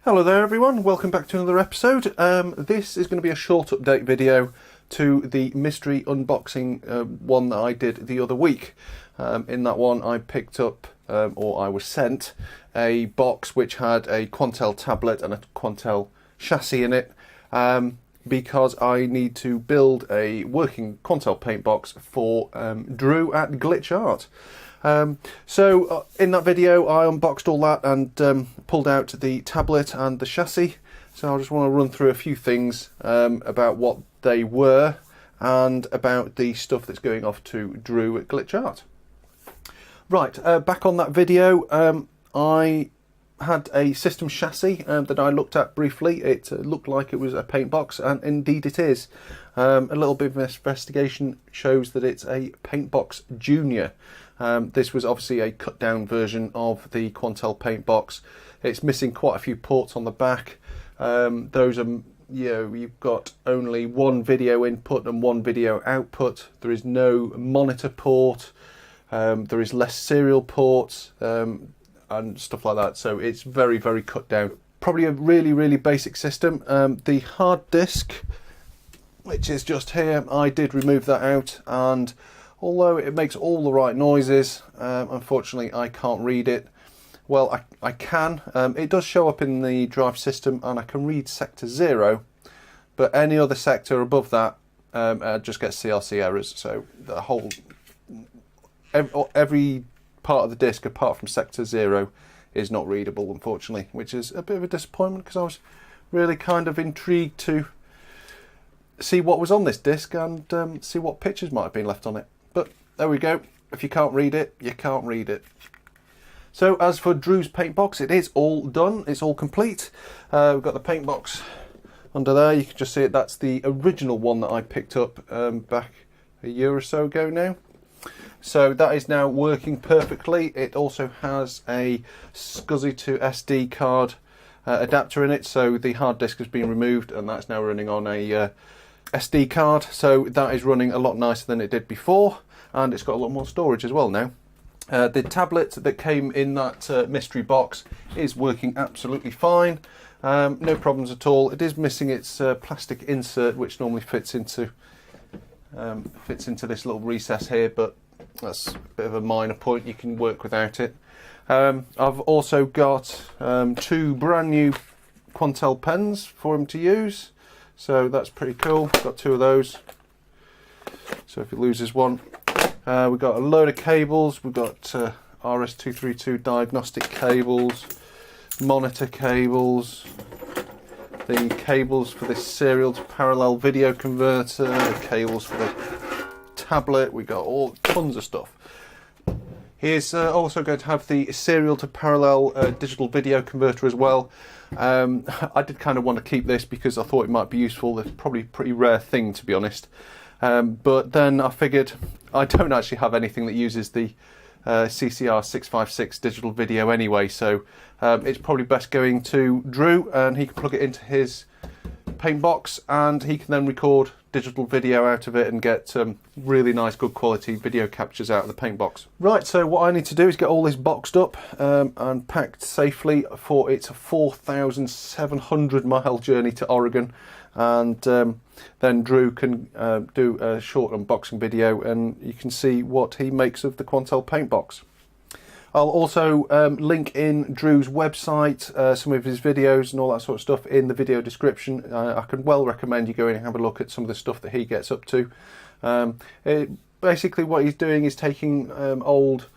Hello there everyone, welcome back to another episode. This is going to be a short update video to the mystery unboxing one that I did the other week. In that one I picked up, or I was sent, a box which had a Quantel tablet and a Quantel chassis in it, because I need to build a working Quantel paint box for Drew at GlitchArt. So in that video I unboxed all that and pulled out the tablet and the chassis. So I just want to run through a few things about what they were and about the stuff that's going off to Drew at GlitchArt. Right, back on that video, I had a system chassis that I looked at briefly. It looked like it was a paint box, and indeed it is. A little bit of investigation shows that it's a Paintbox Junior. This was obviously a cut down version of the Quantel paint box. It's missing quite a few ports on the back. Those are, you've got only one video input and one video output. There is no monitor port. There is less serial ports and stuff like that. So it's very, very cut down. Probably a really, really basic system. The hard disk, which is just here, I did remove that out, and although it makes all the right noises, unfortunately I can't read it. Well, I can. It does show up in the drive system and I can read sector 0, but any other sector above that just gets CRC errors. So the whole, every part of the disk apart from sector 0 is not readable, unfortunately, which is a bit of a disappointment because I was really kind of intrigued to see what was on this disk and see what pictures might have been left on it. But there we go. If you can't read it, you can't read it. So as for Drew's paint box, it is all done. It's all complete. We've got the paint box under there. You can just see it. That's the original one that I picked up back a year or so ago now. So that is now working perfectly. It also has a SCSI to SD card adapter in it. So the hard disk has been removed and that's now running on a SD card, so that is running a lot nicer than it did before, and it's got a lot more storage as well now. The tablet that came in that mystery box is working absolutely fine, no problems at all. It is missing its plastic insert, which normally fits into this little recess here, but that's a bit of a minor point. You can work without it. I've also got two brand new Quantel pens for him to use. So that's pretty cool. Got two of those. So if he loses one, we've got a load of cables. We've got RS232 diagnostic cables, monitor cables, the cables for this serial to parallel video converter, the cables for the tablet. We got all tons of stuff. He's also going to have the serial to parallel digital video converter as well. I did kind of want to keep this because I thought it might be useful. It's probably a pretty rare thing, to be honest. But then I figured I don't actually have anything that uses the CCR 656 digital video anyway, so it's probably best going to Drew and he can plug it into his paint box and he can then record digital video out of it and get really nice good quality video captures out of the paint box. Right, so what I need to do is get all this boxed up and packed safely for its 4,700 mile journey to Oregon, and then Drew can do a short unboxing video and you can see what he makes of the Quantel paint box. I'll also link in Drew's website, some of his videos and all that sort of stuff in the video description. I can well recommend you go in and have a look at some of the stuff that he gets up to. Basically what he's doing is taking old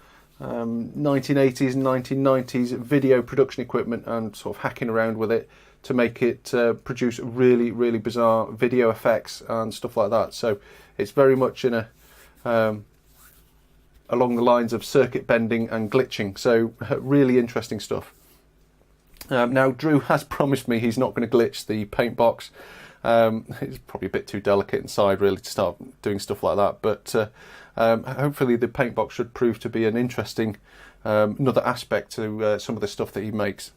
1980s and 1990s video production equipment and sort of hacking around with it to make it produce really, really bizarre video effects and stuff like that. So it's very much in a along the lines of circuit bending and glitching, so really interesting stuff. Now Drew has promised me he's not going to glitch the paint box. It's probably a bit too delicate inside really to start doing stuff like that, but hopefully the paint box should prove to be an interesting another aspect to some of the stuff that he makes.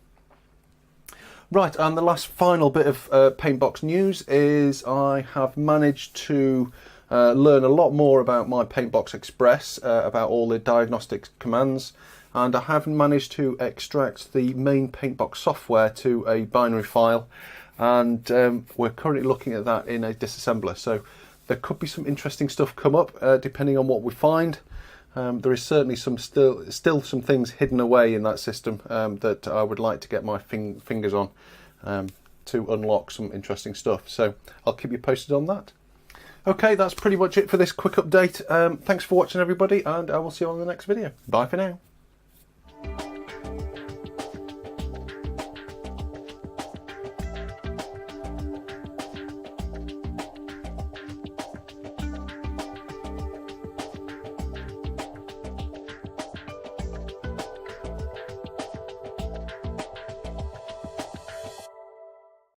Right, and the last final bit of Paintbox news is I have managed to learn a lot more about my Paintbox Express, about all the diagnostic commands, and I haven't managed to extract the main Paintbox software to a binary file, and we're currently looking at that in a disassembler. So there could be some interesting stuff come up depending on what we find. There is certainly still some things hidden away in that system that I would like to get my fingers on to unlock some interesting stuff. So I'll keep you posted on that. Okay, that's pretty much it for this quick update. Thanks for watching, everybody, and I will see you on the next video. Bye for now.